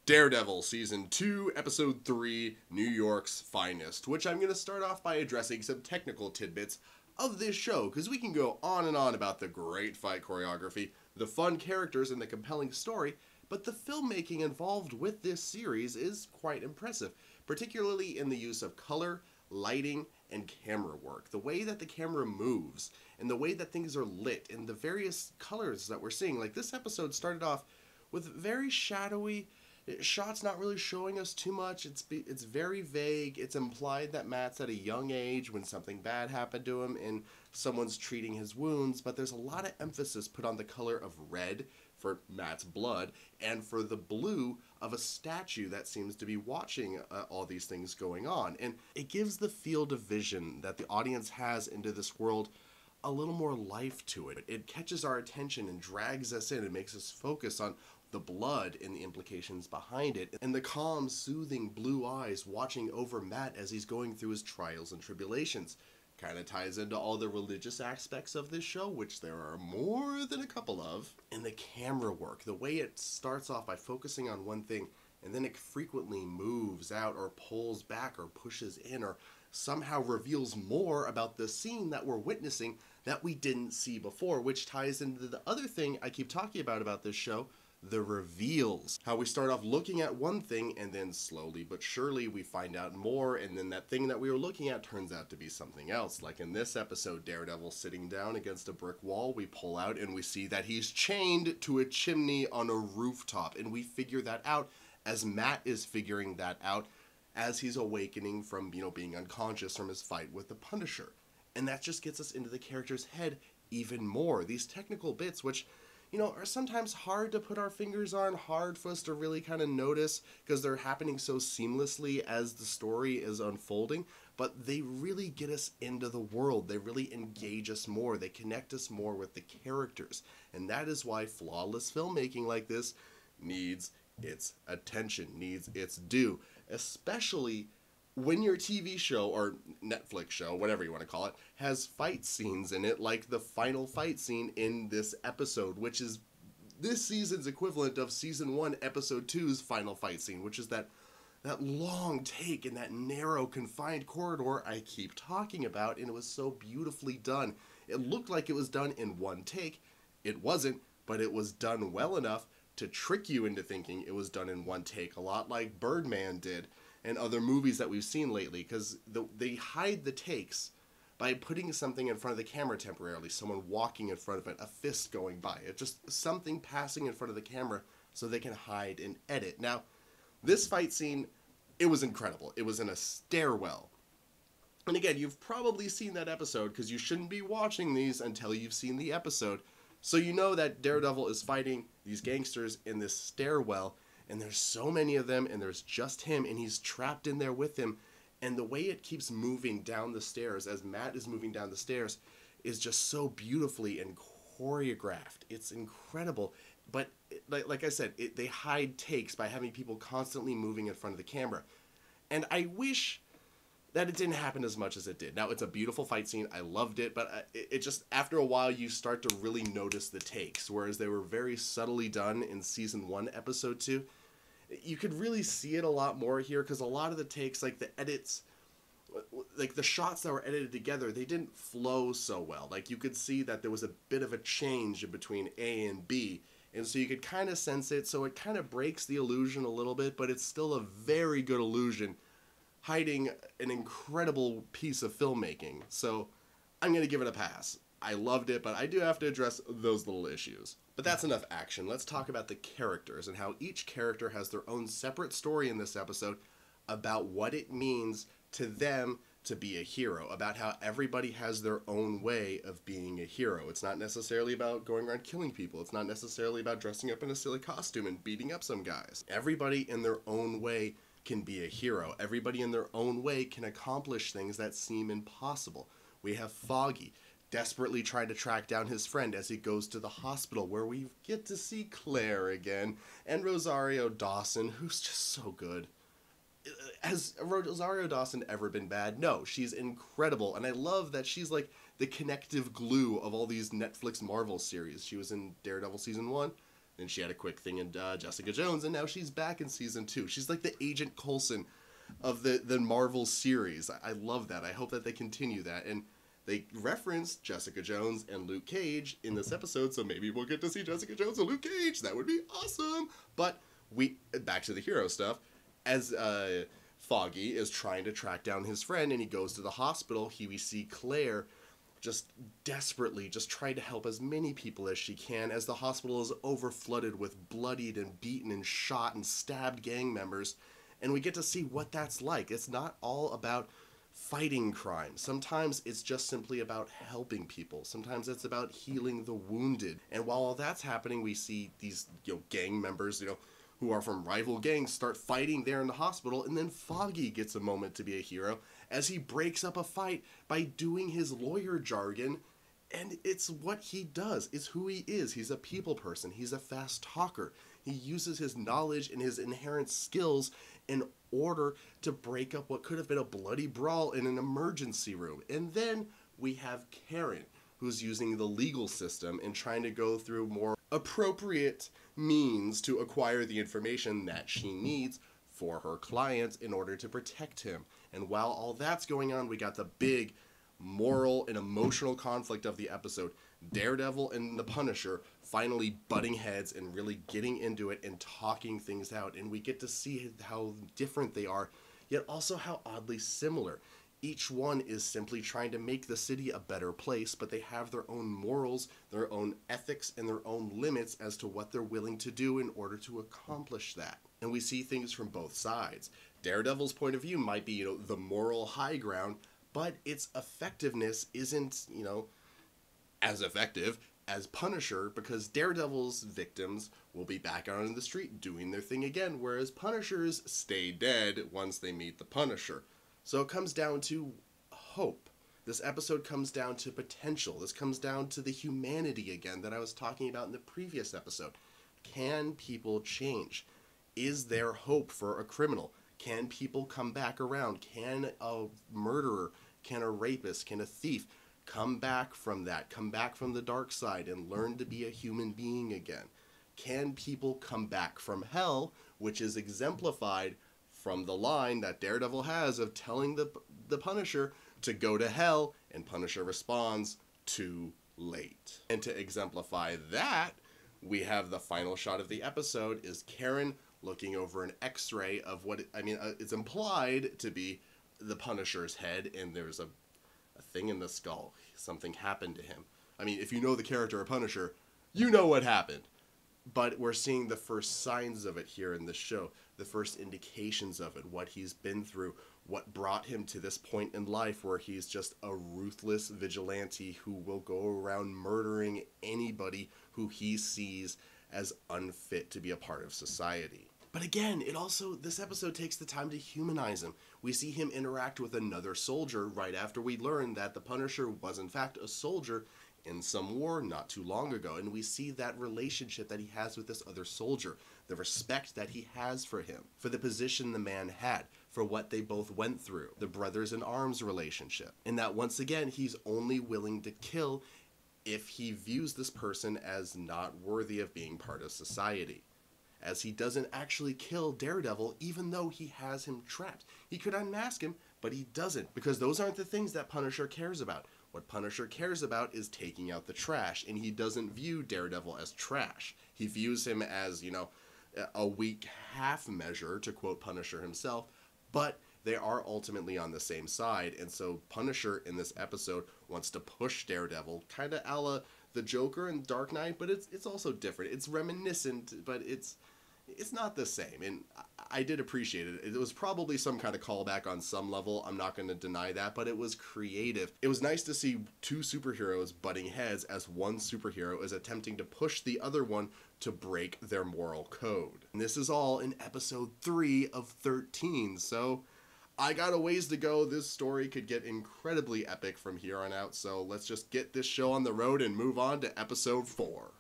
Daredevil Season 2, Episode 3, New York's Finest, which I'm going to start off by addressing some technical tidbits of this show, because we can go on and on about the great fight choreography, the fun characters, and the compelling story, but the filmmaking involved with this series is quite impressive, particularly in the use of color, lighting, and camera work. The way that the camera moves, and the way that things are lit, and the various colors that we're seeing. Like, this episode started off with very shadowy shots, not really showing us too much. It's very vague. It's implied that Matt's at a young age when something bad happened to him and someone's treating his wounds, but there's a lot of emphasis put on the color of red for Matt's blood and for the blue of a statue that seems to be watching all these things going on. And it gives the field of vision that the audience has into this world a little more life to it. It catches our attention and drags us in and makes us focus on the blood and the implications behind it, and the calm, soothing blue eyes watching over Matt as he's going through his trials and tribulations. Kind of ties into all the religious aspects of this show, which there are more than a couple of. And the camera work, the way it starts off by focusing on one thing, and then it frequently moves out or pulls back or pushes in or somehow reveals more about the scene that we're witnessing that we didn't see before, which ties into the other thing I keep talking about this show, the reveals. How we start off looking at one thing and then slowly but surely we find out more, and then that thing that we were looking at turns out to be something else. Like in this episode, Daredevil sitting down against a brick wall, we pull out and we see that he's chained to a chimney on a rooftop, and we figure that out as Matt is figuring that out as he's awakening from, being unconscious from his fight with the Punisher. And that just gets us into the character's head even more. These technical bits, which are sometimes hard to put our fingers on, hard for us to really kind of notice because they're happening so seamlessly as the story is unfolding, but they really get us into the world. They really engage us more. They connect us more with the characters. And that is why flawless filmmaking like this needs its attention, needs its due, especially when your TV show or Netflix show, whatever you want to call it, has fight scenes in it, like the final fight scene in this episode, which is this season's equivalent of Season 1, Episode 2's final fight scene, which is that long take in that narrow, confined corridor I keep talking about, and it was so beautifully done. It looked like it was done in one take. It wasn't, but it was done well enough to trick you into thinking it was done in one take, a lot like Birdman did and other movies that we've seen lately, because they hide the takes by putting something in front of the camera temporarily, someone walking in front of it, a fist going by it, just something passing in front of the camera so they can hide and edit. Now, this fight scene, it was incredible. It was in a stairwell. And again, you've probably seen that episode because you shouldn't be watching these until you've seen the episode. So you know that Daredevil is fighting these gangsters in this stairwell, and there's so many of them, and there's just him, and he's trapped in there with him. And the way it keeps moving down the stairs as Matt is moving down the stairs is just so beautifully and choreographed. It's incredible. But like I said, they hide takes by having people constantly moving in front of the camera. And I wish that it didn't happen as much as it did. Now, it's a beautiful fight scene. I loved it, but it just, after a while, you start to really notice the takes, whereas they were very subtly done in Season 1, Episode 2. You could really see it a lot more here, because a lot of the takes, like the edits, like the shots that were edited together, they didn't flow so well. Like, you could see that there was a bit of a change between A and B, and so you could kind of sense it, so it kind of breaks the illusion a little bit, but it's still a very good illusion, hiding an incredible piece of filmmaking. So I'm going to give it a pass. I loved it, but I do have to address those little issues. But that's enough action. Let's talk about the characters and how each character has their own separate story in this episode about what it means to them to be a hero, about how everybody has their own way of being a hero. It's not necessarily about going around killing people. It's not necessarily about dressing up in a silly costume and beating up some guys. Everybody in their own way can be a hero. Everybody in their own way can accomplish things that seem impossible. We have Foggy desperately trying to track down his friend as he goes to the hospital, where we get to see Claire again, and Rosario Dawson, who's just so good. Has Rosario Dawson ever been bad? No, she's incredible, and I love that she's like the connective glue of all these Netflix Marvel series. She was in Daredevil Season 1, Then she had a quick thing in Jessica Jones, and now she's back in season 2. She's like the Agent Coulson of the Marvel series. I love that. I hope that they continue that. And they referenced Jessica Jones and Luke Cage in this episode, so maybe we'll get to see Jessica Jones and Luke Cage. That would be awesome. But back to the hero stuff. As Foggy is trying to track down his friend and he goes to the hospital, we see Claire just desperately just trying to help as many people as she can as the hospital is overflooded with bloodied and beaten and shot and stabbed gang members. And we get to see what that's like. It's not all about fighting crime. Sometimes it's just simply about helping people. Sometimes it's about healing the wounded. And while all that's happening, we see these gang members, who are from rival gangs start fighting there in the hospital, and then Foggy gets a moment to be a hero as he breaks up a fight by doing his lawyer jargon. And it's what he does. It's who he is. He's a people person. He's a fast talker. He uses his knowledge and his inherent skills in order to break up what could have been a bloody brawl in an emergency room. And then we have Karen, who's using the legal system and trying to go through more appropriate means to acquire the information that she needs for her client in order to protect him. And while all that's going on, we got the big moral and emotional conflict of the episode. Daredevil and the Punisher finally butting heads and really getting into it and talking things out. And we get to see how different they are, yet also how oddly similar. Each one is simply trying to make the city a better place, but they have their own morals, their own ethics, and their own limits as to what they're willing to do in order to accomplish that. And we see things from both sides. Daredevil's point of view might be, the moral high ground, but its effectiveness isn't, as effective as Punisher, because Daredevil's victims will be back out on the street doing their thing again, whereas Punishers stay dead once they meet the Punisher. So it comes down to hope. This episode comes down to potential. This comes down to the humanity again that I was talking about in the previous episode. Can people change? Is there hope for a criminal? Can people come back around? Can a murderer, can a rapist, can a thief come back from that, come back from the dark side and learn to be a human being again? Can people come back from hell, which is exemplified from the line that Daredevil has of telling the Punisher to go to hell, and Punisher responds, too late. And to exemplify that, we have the final shot of the episode is Karen looking over an x-ray of what, it's implied to be the Punisher's head, and there's a thing in the skull. Something happened to him. If you know the character of Punisher, you know what happened. But we're seeing the first signs of it here in the show, the first indications of it, what he's been through, what brought him to this point in life where he's just a ruthless vigilante who will go around murdering anybody who he sees as unfit to be a part of society. But again, this episode takes the time to humanize him. We see him interact with another soldier right after we learn that the Punisher was in fact a soldier in some war not too long ago, and we see that relationship that he has with this other soldier, the respect that he has for him, for the position the man had, for what they both went through, the brothers in arms relationship, and that once again he's only willing to kill if he views this person as not worthy of being part of society, as he doesn't actually kill Daredevil even though he has him trapped. He could unmask him, but he doesn't, because those aren't the things that Punisher cares about. What Punisher cares about is taking out the trash, and he doesn't view Daredevil as trash. He views him as, a weak half measure, to quote Punisher himself, but they are ultimately on the same side, and so Punisher in this episode wants to push Daredevil, kind of a la the Joker in Dark Knight, but it's also different. It's reminiscent, but it's not the same, and I did appreciate it. It was probably some kind of callback on some level, I'm not going to deny that, but it was creative. It was nice to see two superheroes butting heads as one superhero is attempting to push the other one to break their moral code. And this is all in episode 3 of 13, so I got a ways to go. This story could get incredibly epic from here on out, so let's just get this show on the road and move on to episode 4.